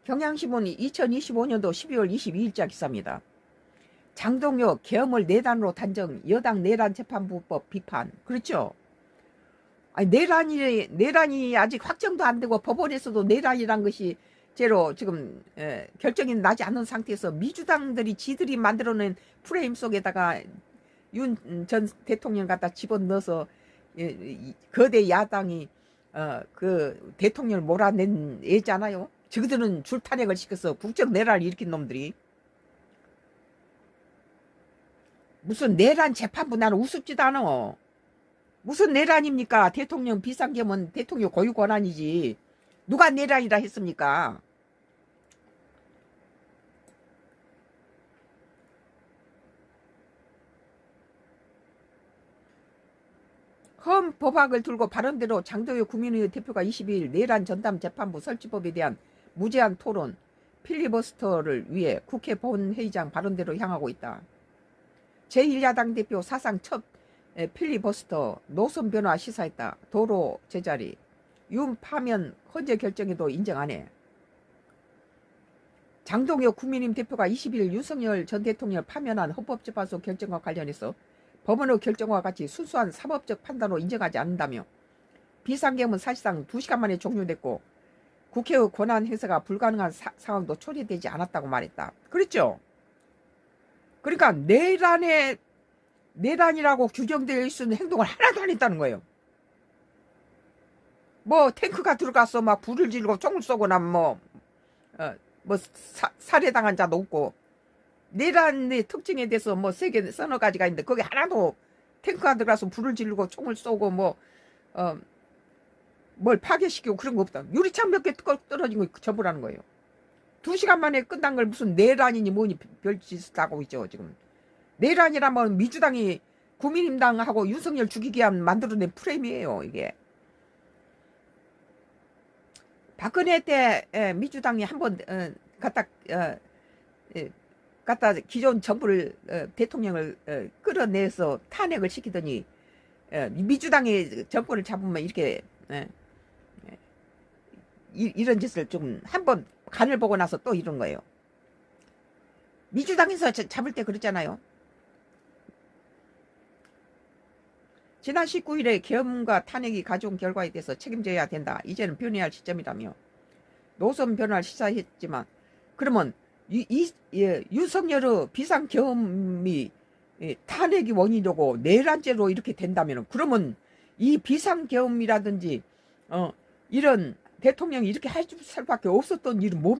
경향신문 2025년도 12월 22일자 기사입니다. 장동혁 계엄을 내란으로 단정, 여당 내란 재판부법 비판. 그렇죠? 아니, 내란이 아직 확정도 안 되고 법원에서도 내란이란 것이 제로 지금 결정이 나지 않은 상태에서 민주당들이 지들이 만들어낸 프레임 속에다가 윤 전 대통령 갖다 집어넣어서 거대 야당이 그 대통령을 몰아낸 애잖아요. 저들은 줄탄핵을 시켜서 국정 내란을 일으킨 놈들이. 무슨 내란 재판부, 나는 우습지도 않아. 무슨 내란입니까? 대통령 비상계엄은 대통령 고유 권한이지. 누가 내란이라 했습니까? 험 법학을 들고 발언대로 장동혁 국민의힘 대표가 22일 내란 전담 재판부 설치법에 대한 무제한 토론 필리버스터를 위해 국회 본회의장 발언대로 향하고 있다. 제1야당 대표 사상 첫 필리버스터 노선 변화 시사했다. 도로 제자리 윤 파면 헌재 결정에도 인정 안 해. 장동혁 국민의힘 대표가 20일 윤석열 전 대통령을 파면한 헌법재판소 결정과 관련해서 법원의 결정과 같이 순수한 사법적 판단으로 인정하지 않는다며 비상계엄은 사실상 2시간 만에 종료됐고 국회의 권한 행사가 불가능한 상황도 초래되지 않았다고 말했다. 그렇죠? 그러니까 내란이라고 규정되어 있는 행동을 하나도 안 했다는 거예요. 뭐 탱크가 들어가서 막 불을 지르고 총을 쏘거나 살해당한 자도 없고, 내란의 특징에 대해서 뭐 서너 가지가 있는데 거기 하나도 탱크가 들어가서 불을 지르고 총을 쏘고 뭘 파괴시키고 그런 거 없다. 유리창 몇 개 떨어진 거 접으라는 거예요. 2시간 만에 끝난 걸 무슨 내란이니 뭐니 별짓을 하고 있죠 지금. 내란이라면 민주당이 국민힘당하고 윤석열 죽이기 위한 만들어낸 프레임이에요 이게. 박근혜 때 민주당이 한번 갖다 기존 정부를 대통령을 끌어내서 탄핵을 시키더니 민주당이 정권을 잡으면 이렇게 이런 짓을 좀 한번 간을 보고 나서 또 이런 거예요. 민주당에서 잡을 때 그랬잖아요. 지난 19일에 계엄과 탄핵이 가져온 결과에 대해서 책임져야 된다. 이제는 변해야 할 시점이라며 노선 변화를 시사했지만, 그러면 윤석열의 비상계엄이 탄핵이 원인이고 내란죄로 이렇게 된다면, 그러면 이 비상계엄이라든지 이런 대통령이 이렇게 할 수밖에 없었던 일은 뭡니까?